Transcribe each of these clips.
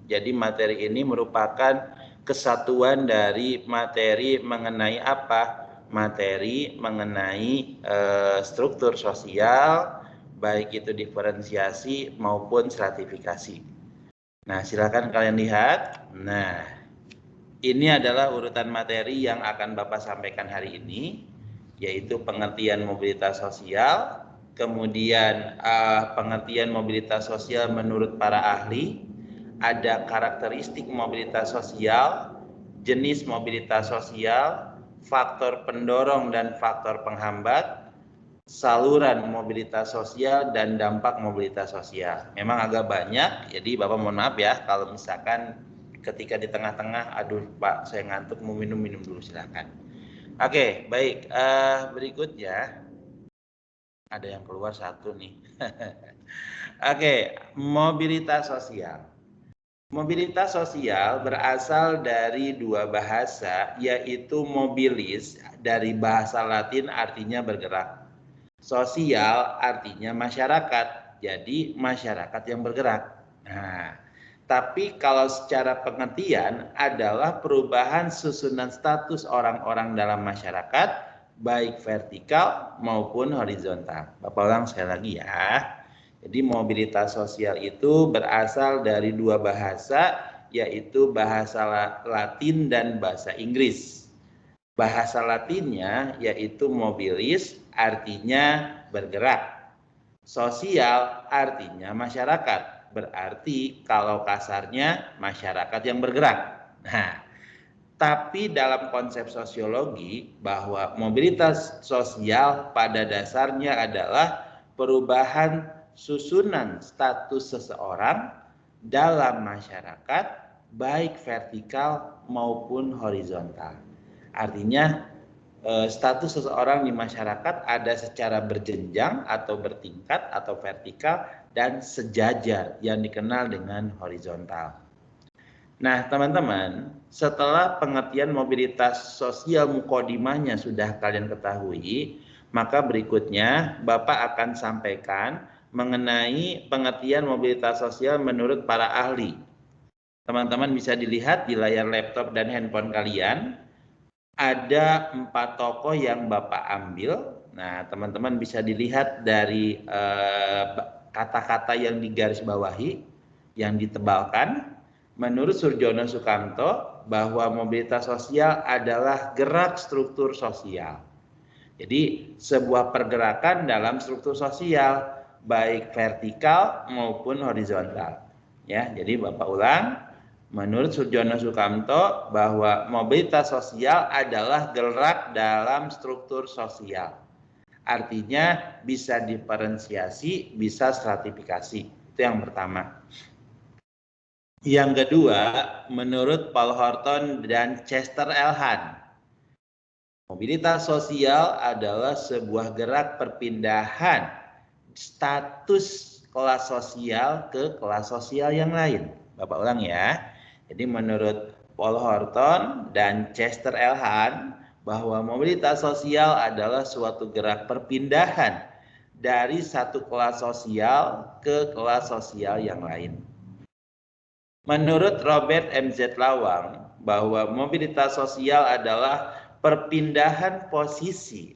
Jadi materi ini merupakan kesatuan dari materi mengenai apa? Materi mengenai struktur sosial, baik itu diferensiasi maupun stratifikasi. Nah, silakan kalian lihat. Nah, ini adalah urutan materi yang akan Bapak sampaikan hari ini, yaitu pengertian mobilitas sosial, kemudian pengertian mobilitas sosial menurut para ahli, ada karakteristik mobilitas sosial, jenis mobilitas sosial, faktor pendorong dan faktor penghambat, saluran mobilitas sosial, dan dampak mobilitas sosial. Memang agak banyak, jadi Bapak mohon maaf ya kalau misalkan ketika di tengah-tengah, aduh Pak saya ngantuk mau minum dulu, silakan. Oke, baik, berikutnya ada yang keluar satu nih. Oke, mobilitas sosial. Mobilitas sosial berasal dari dua bahasa, yaitu mobilis dari bahasa Latin artinya bergerak. Sosial artinya masyarakat, jadi masyarakat yang bergerak. Nah, tapi kalau secara pengertian adalah perubahan susunan status orang-orang dalam masyarakat, baik vertikal maupun horizontal. Bapak ulang sekali lagi ya. Jadi mobilitas sosial itu berasal dari dua bahasa, yaitu bahasa Latin dan bahasa Inggris. Bahasa Latinnya yaitu mobilis, artinya bergerak. Sosial artinya masyarakat, berarti kalau kasarnya masyarakat yang bergerak. Nah, tapi dalam konsep sosiologi bahwa mobilitas sosial pada dasarnya adalah perubahan susunan status seseorang dalam masyarakat, baik vertikal maupun horizontal. Artinya status seseorang di masyarakat ada secara berjenjang atau bertingkat atau vertikal dan sejajar yang dikenal dengan horizontal. Nah, teman-teman, setelah pengertian mobilitas sosial mukodimahnya sudah kalian ketahui, maka berikutnya Bapak akan sampaikan mengenai pengertian mobilitas sosial menurut para ahli. Teman-teman bisa dilihat di layar laptop dan handphone kalian, ada 4 tokoh yang Bapak ambil. Nah, teman-teman bisa dilihat dari kata-kata yang digarisbawahi, yang ditebalkan. Menurut Surjono Sukamto, bahwa mobilitas sosial adalah gerak struktur sosial. Jadi, sebuah pergerakan dalam struktur sosial, baik vertikal maupun horizontal. Ya, jadi Bapak ulang. Menurut Surjono Sukamto, bahwa mobilitas sosial adalah gerak dalam struktur sosial. Artinya bisa diferensiasi, bisa stratifikasi. Itu yang pertama. Yang kedua, menurut Paul Horton dan Chester L. Hahn, mobilitas sosial adalah sebuah gerak perpindahan status kelas sosial ke kelas sosial yang lain. Bapak ulang ya. Jadi menurut Paul Horton dan Chester L. Hahn, bahwa mobilitas sosial adalah suatu gerak perpindahan dari satu kelas sosial ke kelas sosial yang lain. Menurut Robert M.Z. Lawang, bahwa mobilitas sosial adalah perpindahan posisi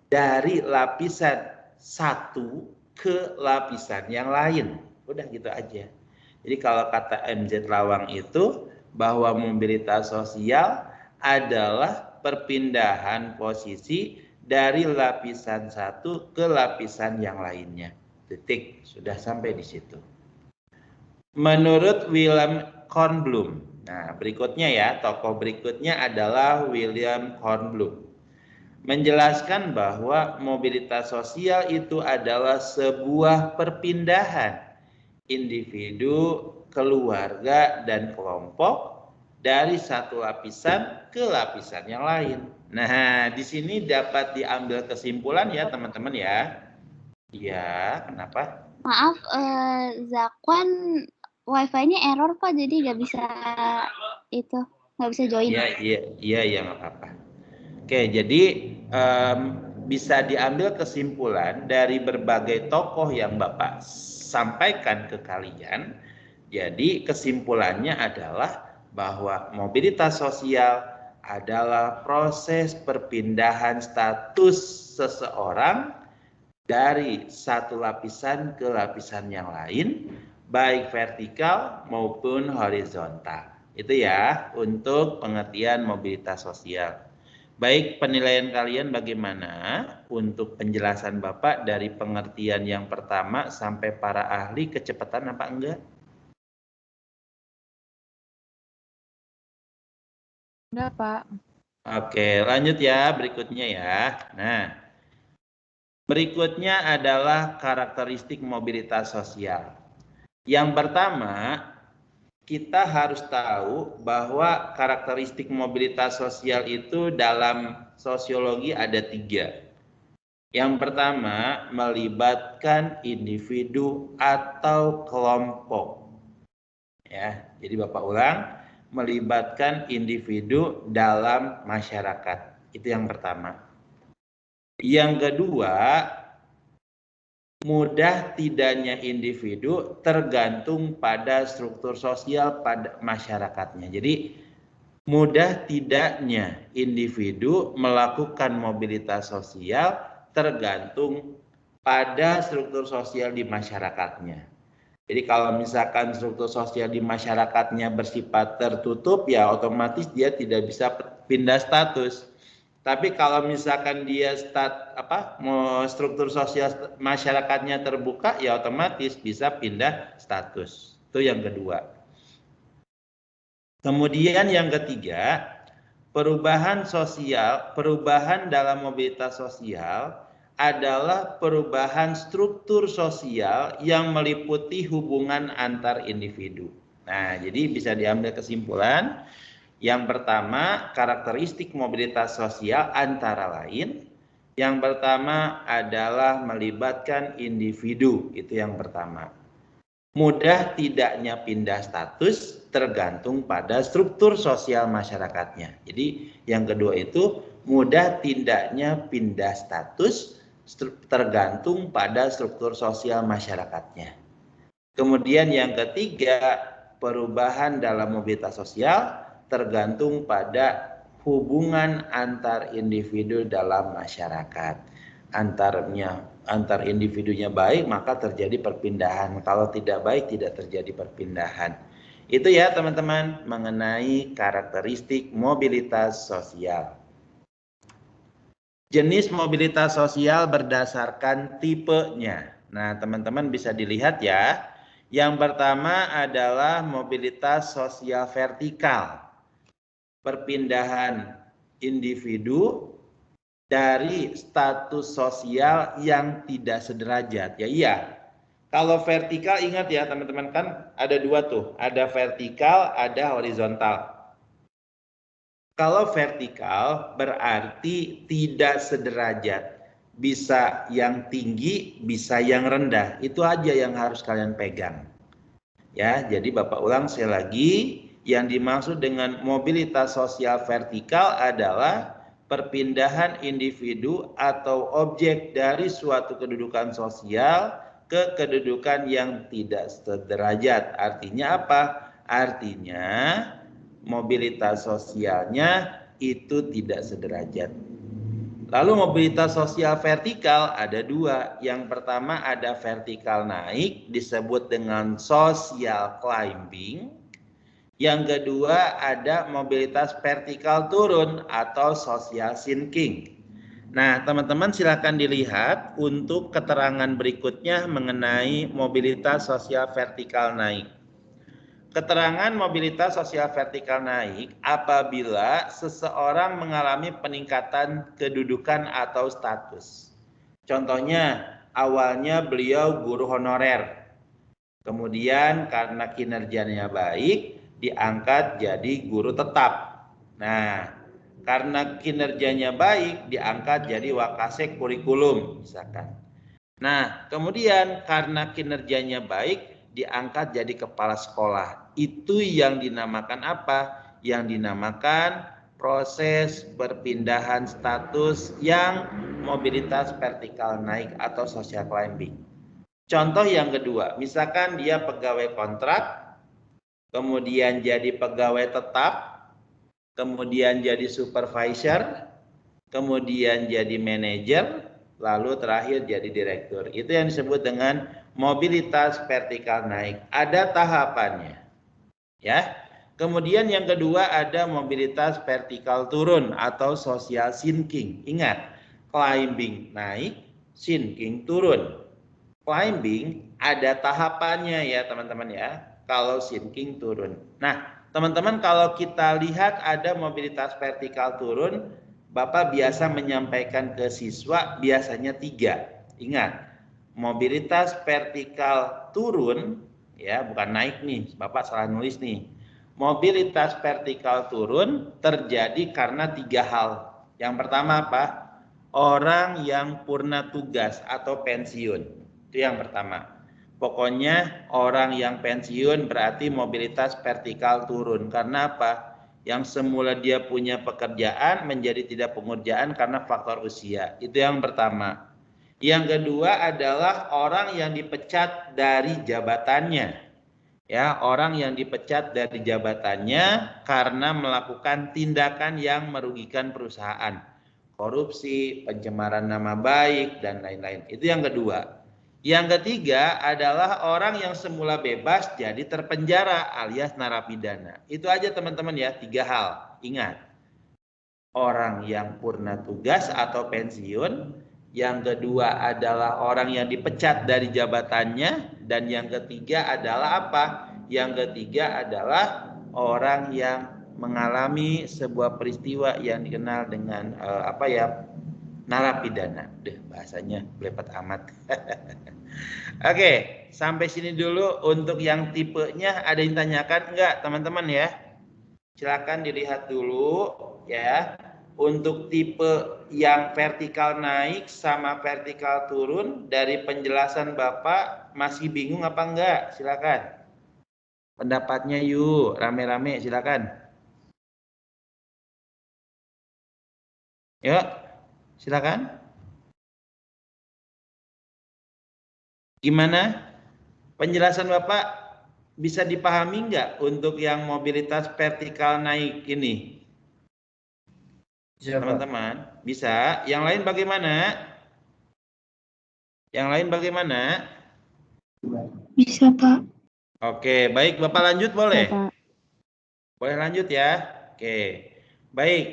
dari lapisan satu ke lapisan yang lain. Udah gitu aja. Jadi kalau kata M.Z. Lawang itu, bahwa mobilitas sosial adalah perpindahan posisi dari lapisan satu ke lapisan yang lainnya. Titik, sudah sampai di situ. Menurut William Kornblum, nah berikutnya ya, tokoh berikutnya adalah William Kornblum, menjelaskan bahwa mobilitas sosial itu adalah sebuah perpindahan individu, keluarga, dan kelompok dari satu lapisan ke lapisan yang lain. Nah, di sini dapat diambil kesimpulan ya teman-teman ya. Ya, kenapa? Maaf, Zakwan wifi-nya error Pak, jadi nggak bisa join. Iya, nggak apa-apa. Oke, jadi bisa diambil kesimpulan dari berbagai tokoh yang Bapak sampaikan ke kalian, Jadi kesimpulannya adalah bahwa mobilitas sosial adalah proses perpindahan status seseorang dari satu lapisan ke lapisan yang lain, baik vertikal maupun horizontal. Itu ya untuk pengertian mobilitas sosial. Baik, penilaian kalian bagaimana untuk penjelasan Bapak dari pengertian yang pertama sampai para ahli kecepatan apa enggak? Enggak, Pak. Oke, lanjut ya berikutnya ya. Nah, berikutnya adalah karakteristik mobilitas sosial. Yang pertama, kita harus tahu bahwa karakteristik mobilitas sosial itu dalam sosiologi ada 3. Yang pertama, melibatkan individu atau kelompok. Ya, jadi Bapak ulang, melibatkan individu dalam masyarakat. Itu yang pertama. Yang kedua, mudah tidaknya individu tergantung pada struktur sosial pada masyarakatnya. Jadi mudah tidaknya individu melakukan mobilitas sosial tergantung pada struktur sosial di masyarakatnya. Jadi kalau misalkan struktur sosial di masyarakatnya bersifat tertutup, ya otomatis dia tidak bisa pindah status. Tapi kalau misalkan dia struktur sosial masyarakatnya terbuka, ya otomatis bisa pindah status. Itu yang kedua. Kemudian yang ketiga, perubahan dalam mobilitas sosial adalah perubahan struktur sosial yang meliputi hubungan antar individu. Nah, jadi bisa diambil kesimpulan. Yang pertama, karakteristik mobilitas sosial antara lain. Yang pertama adalah melibatkan individu, itu yang pertama. Mudah tidaknya pindah status tergantung pada struktur sosial masyarakatnya. Jadi yang kedua itu mudah tidaknya pindah status tergantung pada struktur sosial masyarakatnya. Kemudian yang ketiga, perubahan dalam mobilitas sosial tergantung pada hubungan antar individu dalam masyarakat. Antar individunya baik, maka terjadi perpindahan. Kalau tidak baik, tidak terjadi perpindahan. Itu ya teman-teman mengenai karakteristik mobilitas sosial. Jenis mobilitas sosial berdasarkan tipenya. Nah, teman-teman bisa dilihat ya. Yang pertama adalah mobilitas sosial vertikal. Perpindahan individu dari status sosial yang tidak sederajat. Ya iya. Kalau vertikal ingat ya teman-teman, kan ada dua tuh. Ada vertikal, ada horizontal. Kalau vertikal berarti tidak sederajat. Bisa yang tinggi, bisa yang rendah. Itu aja yang harus kalian pegang. Ya, jadi Bapak ulang sekali lagi, yang dimaksud dengan mobilitas sosial vertikal adalah perpindahan individu atau objek dari suatu kedudukan sosial ke kedudukan yang tidak sederajat. Artinya apa? Artinya mobilitas sosialnya itu tidak sederajat. Lalu mobilitas sosial vertikal ada dua. Yang pertama ada vertikal naik, disebut dengan social climbing. Yang kedua ada mobilitas vertikal turun atau social sinking. Nah, teman-teman silakan dilihat untuk keterangan berikutnya mengenai mobilitas sosial vertikal naik. Keterangan mobilitas sosial vertikal naik apabila seseorang mengalami peningkatan kedudukan atau status. Contohnya, awalnya beliau guru honorer. Kemudian karena kinerjanya baik, diangkat jadi guru tetap. Nah, karena kinerjanya baik, diangkat jadi wakasek kurikulum misalkan. Nah, kemudian karena kinerjanya baik, diangkat jadi kepala sekolah. Itu yang dinamakan apa? Yang dinamakan proses perpindahan status yang mobilitas vertikal naik atau social climbing. Contoh yang kedua, misalkan dia pegawai kontrak, kemudian jadi pegawai tetap, kemudian jadi supervisor, kemudian jadi manajer, lalu terakhir jadi direktur. Itu yang disebut dengan mobilitas vertikal naik. Ada tahapannya. Ya. Kemudian yang kedua ada mobilitas vertikal turun atau social sinking. Ingat, climbing naik, sinking turun. Climbing ada tahapannya ya teman-teman ya. Kalau sinking turun. Nah, teman-teman kalau kita lihat ada mobilitas vertikal turun, Bapak biasa menyampaikan ke siswa biasanya 3. Ingat, mobilitas vertikal turun ya, bukan naik nih, Bapak salah nulis nih. Mobilitas vertikal turun terjadi karena 3 hal. Yang pertama apa? Orang yang purna tugas atau pensiun. Itu yang pertama. Pokoknya orang yang pensiun berarti mobilitas vertikal turun. Karena apa? Yang semula dia punya pekerjaan menjadi tidak pengerjaan karena faktor usia. Itu yang pertama. Yang kedua adalah orang yang dipecat dari jabatannya. Ya, orang yang dipecat dari jabatannya karena melakukan tindakan yang merugikan perusahaan. Korupsi, pencemaran nama baik, dan lain-lain. Itu yang kedua. Yang ketiga adalah orang yang semula bebas jadi terpenjara alias narapidana. Itu aja teman-teman ya, 3 hal. Ingat, orang yang purna tugas atau pensiun, yang kedua adalah orang yang dipecat dari jabatannya, dan yang ketiga adalah apa? Yang ketiga adalah orang yang mengalami sebuah peristiwa yang dikenal dengan narapidana. Bahasanya belepat amat. Oke, sampai sini dulu untuk yang tipenya. Ada yang tanyakan enggak teman-teman ya? Silakan dilihat dulu ya. Untuk tipe yang vertikal naik sama vertikal turun dari penjelasan Bapak masih bingung apa enggak? Silakan. Pendapatnya yuk, rame-rame silakan. Yuk, silakan. Gimana? Penjelasan Bapak bisa dipahami enggak untuk yang mobilitas vertikal naik ini? Teman-teman, bisa. Yang lain bagaimana? Yang lain bagaimana? Bisa, Pak. Oke, baik. Bapak lanjut boleh? Bisa, Pak. Boleh lanjut ya? Oke. Baik,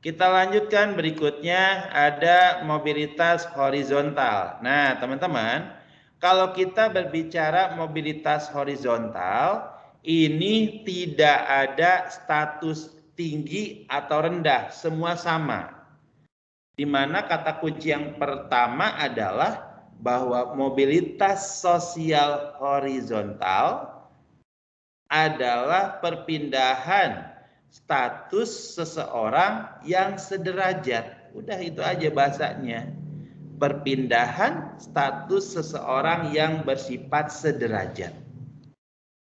kita lanjutkan berikutnya ada mobilitas horizontal. Nah, teman-teman, kalau kita berbicara mobilitas horizontal, ini tidak ada status tinggi atau rendah, semua sama. Di mana kata kunci yang pertama adalah bahwa mobilitas sosial horizontal adalah perpindahan status seseorang yang sederajat. Udah itu aja bahasanya. Perpindahan status seseorang yang bersifat sederajat.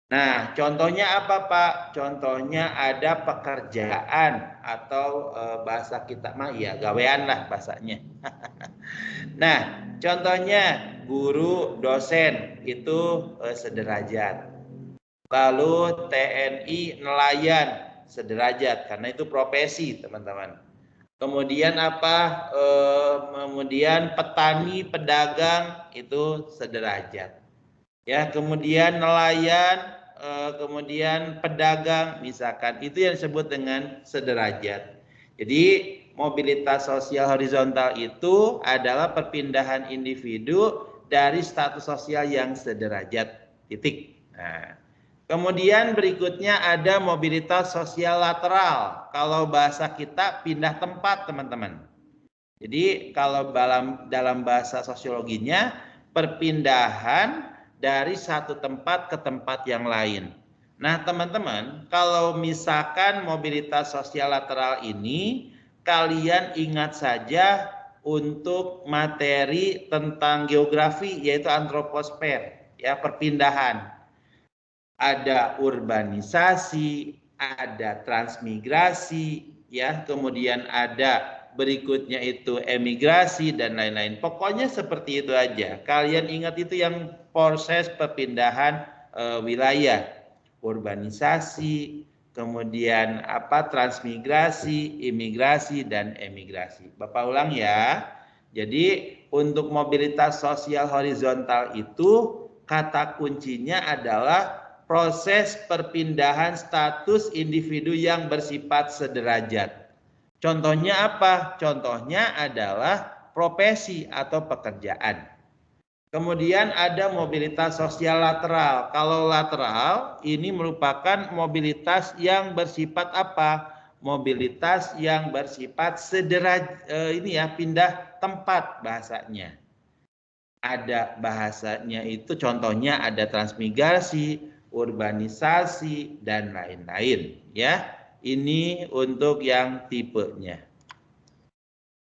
Nah, contohnya apa Pak? Contohnya ada pekerjaan atau bahasa kita mah ya gawean lah bahasanya. Nah, contohnya guru, dosen itu sederajat. Lalu TNI, nelayan sederajat karena itu profesi teman-teman. Kemudian apa? Kemudian petani, pedagang itu sederajat. Ya, kemudian nelayan, kemudian pedagang, misalkan itu yang disebut dengan sederajat. Jadi mobilitas sosial horizontal itu adalah perpindahan individu dari status sosial yang sederajat. Titik. Nah, kemudian berikutnya ada mobilitas sosial lateral. Kalau bahasa kita pindah tempat, teman-teman. Jadi kalau dalam bahasa sosiologinya perpindahan dari satu tempat ke tempat yang lain. Nah, teman-teman, kalau misalkan mobilitas sosial lateral ini, kalian ingat saja untuk materi tentang geografi, yaitu antroposfer, ya, perpindahan. Ada urbanisasi, ada transmigrasi, ya, kemudian ada berikutnya itu emigrasi dan lain-lain. Pokoknya seperti itu aja. Kalian ingat itu yang proses perpindahan wilayah. urbanisasi, kemudian transmigrasi, imigrasi, dan emigrasi. Bapak ulang ya. Jadi untuk mobilitas sosial horizontal itu kata kuncinya adalah proses perpindahan status individu yang bersifat sederajat. Contohnya apa? Contohnya adalah profesi atau pekerjaan. Kemudian ada mobilitas sosial lateral. Kalau lateral ini merupakan mobilitas yang bersifat apa? Mobilitas yang bersifat pindah tempat bahasanya. Ada bahasanya itu contohnya ada transmigrasi, urbanisasi, dan lain-lain ya. Ini untuk yang tipenya.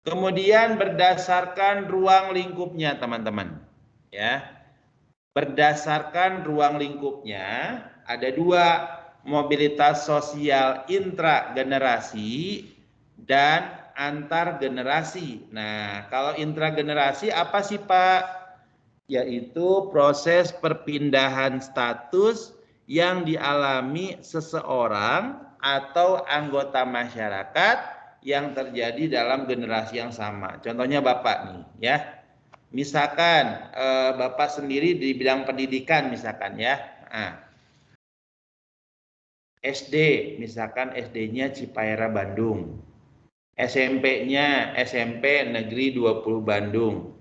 Kemudian berdasarkan ruang lingkupnya teman-teman ya. Berdasarkan ruang lingkupnya ada dua, mobilitas sosial intragenerasi dan antar generasi. Nah, kalau intragenerasi apa sih Pak? Yaitu proses perpindahan status yang dialami seseorang atau anggota masyarakat yang terjadi dalam generasi yang sama. Contohnya Bapak nih ya. Misalkan Bapak sendiri di bidang pendidikan misalkan ya. SD, misalkan SD-nya Cipaera Bandung. SMP-nya SMP Negeri 20 Bandung.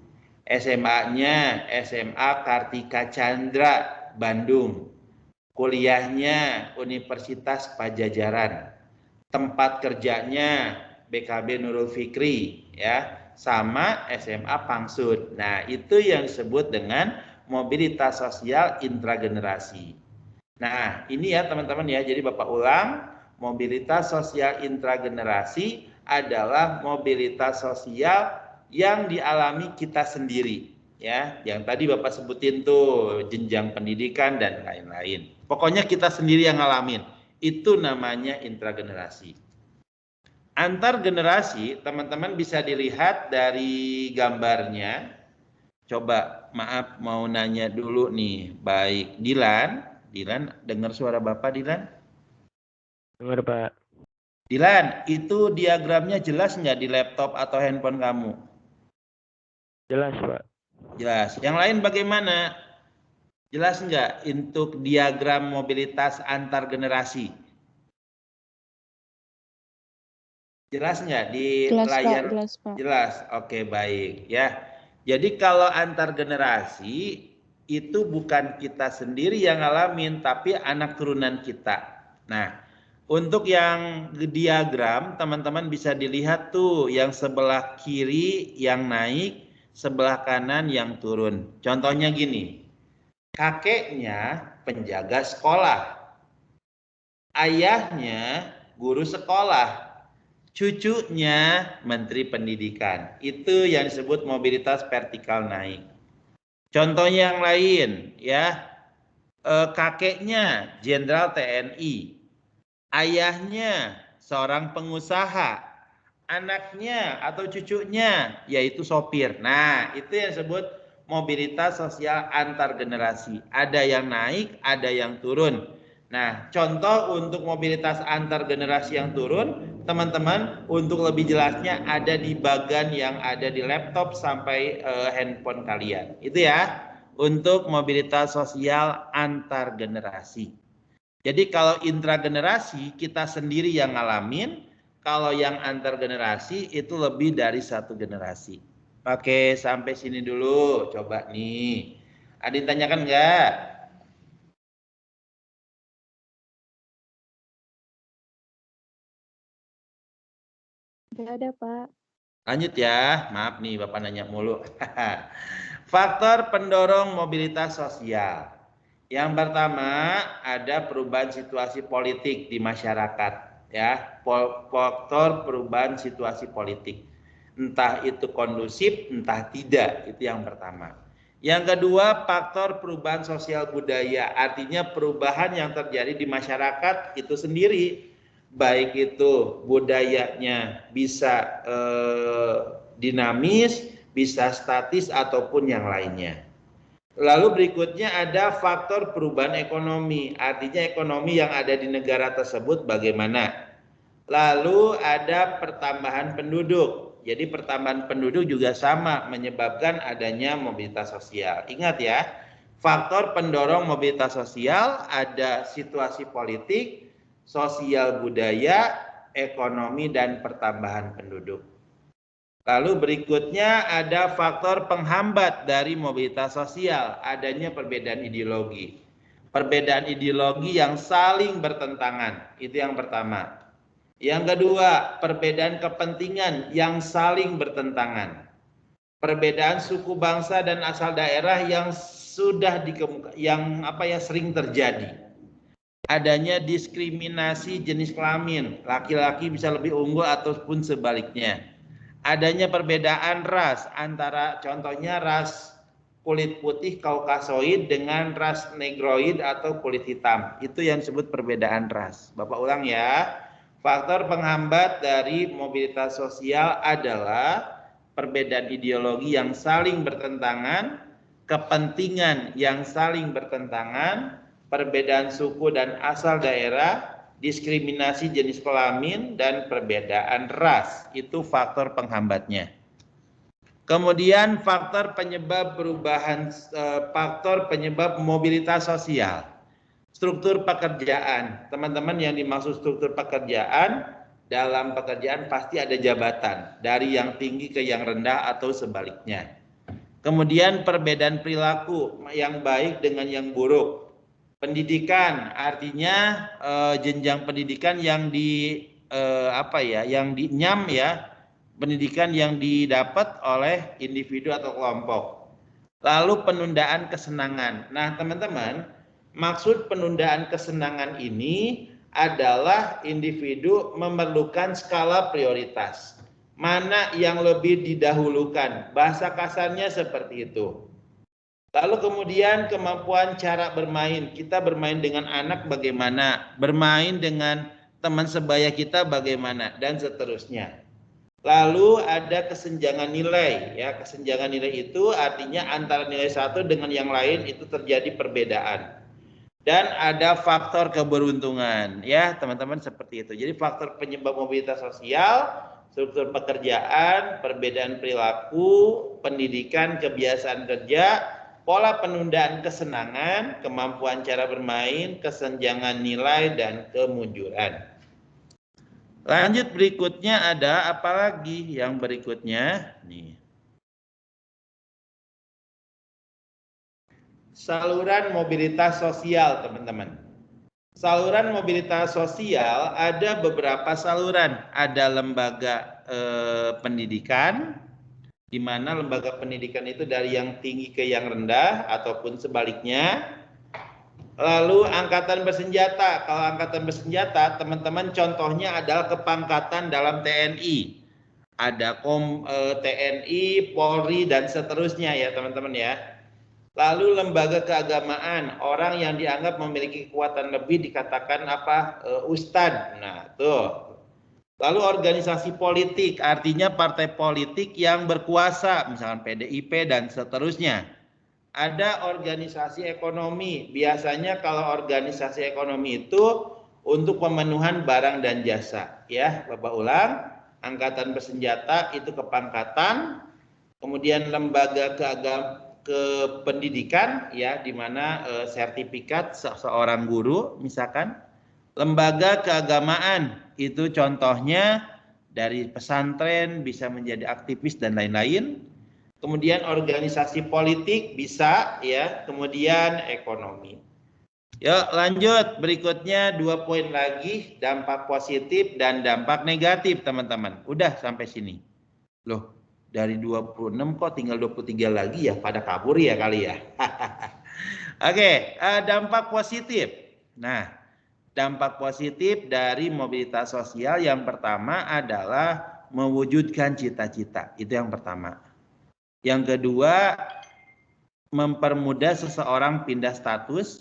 SMA-nya SMA Kartika Chandra Bandung. Kuliahnya Universitas Pajajaran. Tempat kerjanya BKB Nurul Fikri ya, sama SMA Pangsud. Nah, itu yang disebut dengan mobilitas sosial intragenerasi. Nah, ini ya teman-teman ya. Jadi Bapak ulang, mobilitas sosial intragenerasi adalah mobilitas sosial yang dialami kita sendiri ya. Yang tadi Bapak sebutin tuh jenjang pendidikan dan lain-lain. Pokoknya kita sendiri yang ngalamin. Itu namanya intragenerasi. Antar generasi, teman-teman bisa dilihat dari gambarnya. Coba, maaf mau nanya dulu nih. Baik, Dilan, dengar suara Bapak Dilan? Dengar Pak. Dilan, itu diagramnya jelas nggak di laptop atau handphone kamu? Jelas Pak. Jelas. Yang lain bagaimana? Jelas nggak untuk diagram mobilitas antar generasi? Jelas nggak di layar? Pak, jelas Pak. Jelas. Oke, baik ya. Jadi kalau antar generasi itu bukan kita sendiri yang ngalamin, tapi anak turunan kita. Nah, untuk yang diagram, teman-teman bisa dilihat tuh yang sebelah kiri yang naik, sebelah kanan yang turun. Contohnya gini, kakeknya penjaga sekolah, ayahnya guru sekolah, cucunya menteri pendidikan. Itu yang disebut mobilitas vertikal naik. Contoh yang lain ya, kakeknya jenderal TNI, ayahnya seorang pengusaha, anaknya atau cucunya yaitu sopir. Nah, itu yang disebut mobilitas sosial antar generasi. Ada yang naik, ada yang turun. Nah, contoh untuk mobilitas antar generasi yang turun, teman-teman, untuk lebih jelasnya ada di bagan yang ada di laptop sampai handphone kalian. Itu ya, untuk mobilitas sosial antar generasi. Jadi kalau intragenerasi kita sendiri yang ngalamin, kalau yang antar generasi itu lebih dari satu generasi. Oke, sampai sini dulu. Coba nih. Ada yang tanyakan nggak? Nggak ada Pak. Lanjut ya. Maaf nih Bapak nanya mulu. Faktor pendorong mobilitas sosial. Yang pertama ada perubahan situasi politik di masyarakat ya, faktor perubahan situasi politik. Entah itu kondusif, entah tidak, itu yang pertama. Yang kedua, faktor perubahan sosial budaya, artinya perubahan yang terjadi di masyarakat itu sendiri, baik itu budayanya bisa dinamis, bisa statis ataupun yang lainnya. Lalu berikutnya ada faktor perubahan ekonomi, artinya ekonomi yang ada di negara tersebut bagaimana. Lalu ada pertambahan penduduk. Jadi pertambahan penduduk juga sama menyebabkan adanya mobilitas sosial. Ingat ya, faktor pendorong mobilitas sosial ada situasi politik, sosial budaya, ekonomi, dan pertambahan penduduk. Lalu berikutnya ada faktor penghambat dari mobilitas sosial, adanya perbedaan ideologi. Perbedaan ideologi yang saling bertentangan, itu yang pertama. Yang kedua, perbedaan kepentingan yang saling bertentangan. Perbedaan suku bangsa dan asal daerah yang sudah sering terjadi. Adanya diskriminasi jenis kelamin, laki-laki bisa lebih unggul ataupun sebaliknya. Adanya perbedaan ras antara contohnya ras kulit putih Kaukasoid dengan ras negroid atau kulit hitam. Itu yang disebut perbedaan ras. Bapak ulang ya. Faktor penghambat dari mobilitas sosial adalah perbedaan ideologi yang saling bertentangan, kepentingan yang saling bertentangan, perbedaan suku dan asal daerah, diskriminasi jenis kelamin, dan perbedaan ras. Itu faktor penghambatnya. Kemudian faktor penyebab mobilitas sosial. Struktur pekerjaan. Teman-teman yang dimaksud struktur pekerjaan, dalam pekerjaan pasti ada jabatan. Dari yang tinggi ke yang rendah atau sebaliknya. Kemudian perbedaan perilaku yang baik dengan yang buruk. Pendidikan artinya jenjang pendidikan yang pendidikan yang didapat oleh individu atau kelompok. Lalu penundaan kesenangan. Nah, teman-teman, maksud penundaan kesenangan ini adalah individu memerlukan skala prioritas. Mana yang lebih didahulukan? Bahasa kasarnya seperti itu. Lalu kemudian kemampuan cara bermain. Kita bermain dengan anak bagaimana? Bermain dengan teman sebaya kita bagaimana? Dan seterusnya. Lalu ada kesenjangan nilai. Ya, kesenjangan nilai itu artinya antara nilai satu dengan yang lain itu terjadi perbedaan. Dan ada faktor keberuntungan. Ya, teman-teman seperti itu. Jadi faktor penyebab mobilitas sosial, struktur pekerjaan, perbedaan perilaku, pendidikan, kebiasaan kerja, pola penundaan kesenangan, kemampuan cara bermain, kesenjangan nilai, dan kemujuran. Lanjut berikutnya ada apa lagi yang berikutnya? Nih. Saluran mobilitas sosial, teman-teman. Saluran mobilitas sosial ada beberapa saluran. Ada lembaga pendidikan, di mana lembaga pendidikan itu dari yang tinggi ke yang rendah ataupun sebaliknya. Lalu angkatan bersenjata. Kalau angkatan bersenjata, teman-teman contohnya adalah kepangkatan dalam TNI. Ada TNI, Polri, dan seterusnya ya teman-teman ya. Lalu lembaga keagamaan, orang yang dianggap memiliki kekuatan lebih dikatakan ustadz. Nah, tuh. Lalu organisasi politik, artinya partai politik yang berkuasa, misalkan PDIP dan seterusnya. Ada organisasi ekonomi, biasanya kalau organisasi ekonomi itu untuk pemenuhan barang dan jasa. Ya, Bapak ulang, angkatan bersenjata itu kepangkatan, kemudian lembaga kependidikan, ya, di mana sertifikat seorang guru, misalkan. Lembaga keagamaan itu contohnya dari pesantren bisa menjadi aktivis dan lain-lain. Kemudian organisasi politik bisa ya, kemudian ekonomi. Yuk lanjut, berikutnya 2 poin lagi, dampak positif dan dampak negatif teman-teman. Udah sampai sini. Loh, dari 26 kok tinggal 23 lagi ya, pada kabur ya kali ya. Oke, dampak positif. Nah, dampak positif dari mobilitas sosial yang pertama adalah mewujudkan cita-cita. Itu yang pertama. Yang kedua, mempermudah seseorang pindah status,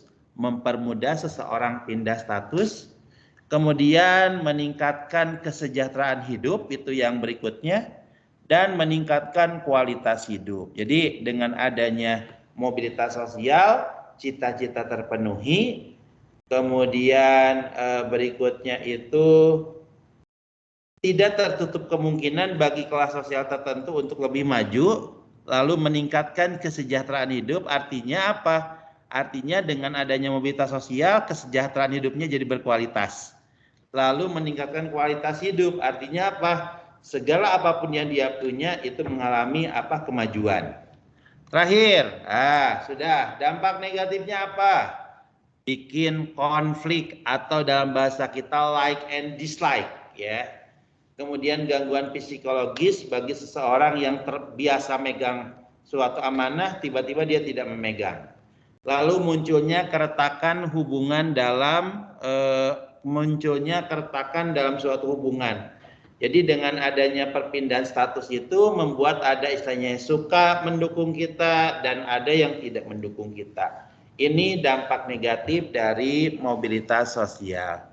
kemudian meningkatkan kesejahteraan hidup, itu yang berikutnya, dan meningkatkan kualitas hidup. Jadi dengan adanya mobilitas sosial, cita-cita terpenuhi. Kemudian berikutnya itu tidak tertutup kemungkinan bagi kelas sosial tertentu untuk lebih maju, lalu meningkatkan kesejahteraan hidup. Artinya apa? Artinya dengan adanya mobilitas sosial, kesejahteraan hidupnya jadi berkualitas. Lalu meningkatkan kualitas hidup, artinya apa? Segala apapun yang dia punya itu mengalami apa? Kemajuan. Terakhir, sudah. Dampak negatifnya apa? Bikin konflik atau dalam bahasa kita like and dislike, ya. Kemudian gangguan psikologis bagi seseorang yang terbiasa megang suatu amanah, tiba-tiba dia tidak memegang. Lalu munculnya keretakan hubungan dalam suatu hubungan. Jadi dengan adanya perpindahan status itu membuat ada istilahnya suka mendukung kita dan ada yang tidak mendukung kita. Ini dampak negatif dari mobilitas sosial.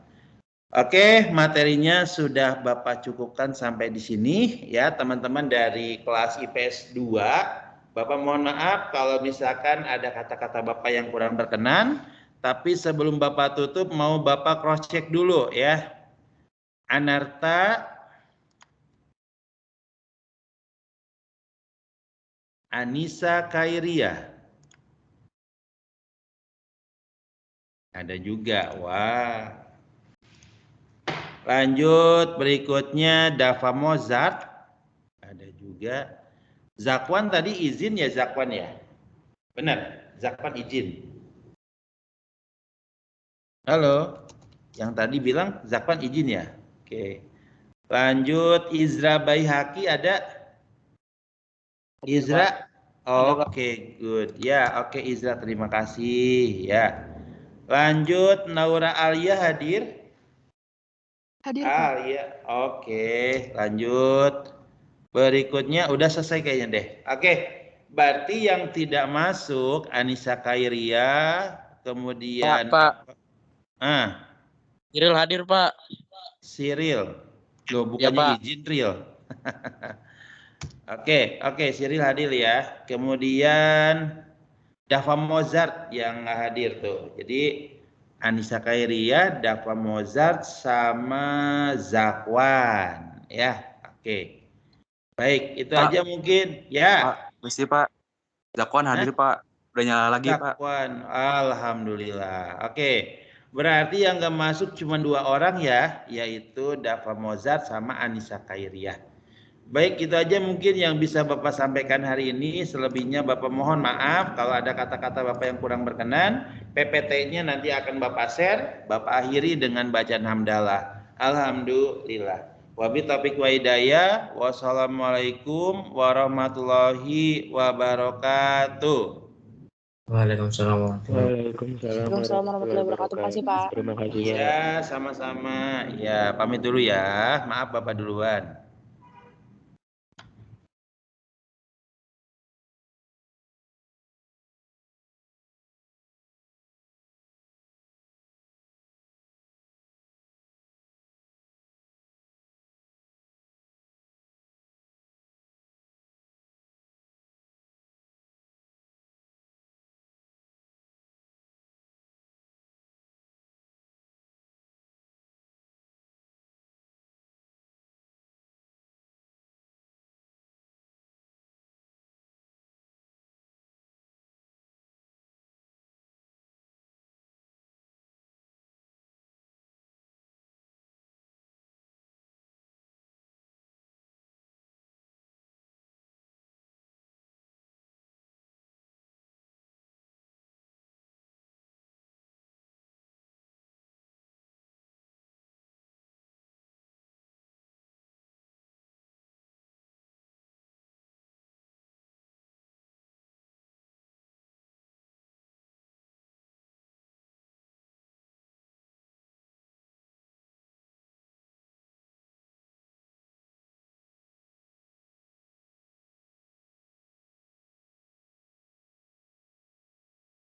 Oke, materinya sudah Bapak cukupkan sampai di sini ya teman-teman dari kelas IPS 2. Bapak mohon maaf kalau misalkan ada kata-kata Bapak yang kurang berkenan, tapi sebelum Bapak tutup mau Bapak cross check dulu ya. Anarta, Anissa Kairia. Ada juga, wah. Lanjut berikutnya Dava Mozart. Ada juga. Zakwan tadi izin ya Zakwan ya? Benar, Zakwan izin. Halo, yang tadi bilang Zakwan izin ya? Oke. Lanjut Izra Baihaki ada? Izra? Oke, good. Ya, oke Izra, terima kasih ya. Lanjut Naura Alia hadir? Hadir, Pak. Iya, oke. Lanjut. Berikutnya udah selesai kayaknya deh. Oke. Berarti yang tidak masuk Anissa Kairia, kemudian Pak. Ah, Cyril hadir, Pak. Cyril. Loh, Ya, bukannya Pak. izin Ril. Oke, Cyril hadir ya. Kemudian Dava Mozart yang nggak hadir tuh. Jadi Anissa Kairia, Dava Mozart sama Zakwan ya. Oke. Baik, itu Pak, aja mungkin ya. Pak, mesti Pak. Zakwan hadir Pak. Udah nyala lagi Pak. Zakwan, alhamdulillah. Oke. Berarti yang nggak masuk cuma 2 orang ya, yaitu Dava Mozart sama Anissa Kairia. Baik, itu aja mungkin yang bisa Bapak sampaikan hari ini. Selebihnya Bapak mohon maaf kalau ada kata-kata Bapak yang kurang berkenan. PPT-nya nanti akan Bapak share, Bapak akhiri dengan bacaan hamdalah. Alhamdulillah. Wabi taufiq wa hidayah. Wassalamualaikum warahmatullahi wabarakatuh. Waalaikumsalam warahmatullahi wabarakatuh. Terima kasih, Pak. Terima kasih. Ya, sama-sama. Ya, pamit dulu ya. Maaf Bapak duluan.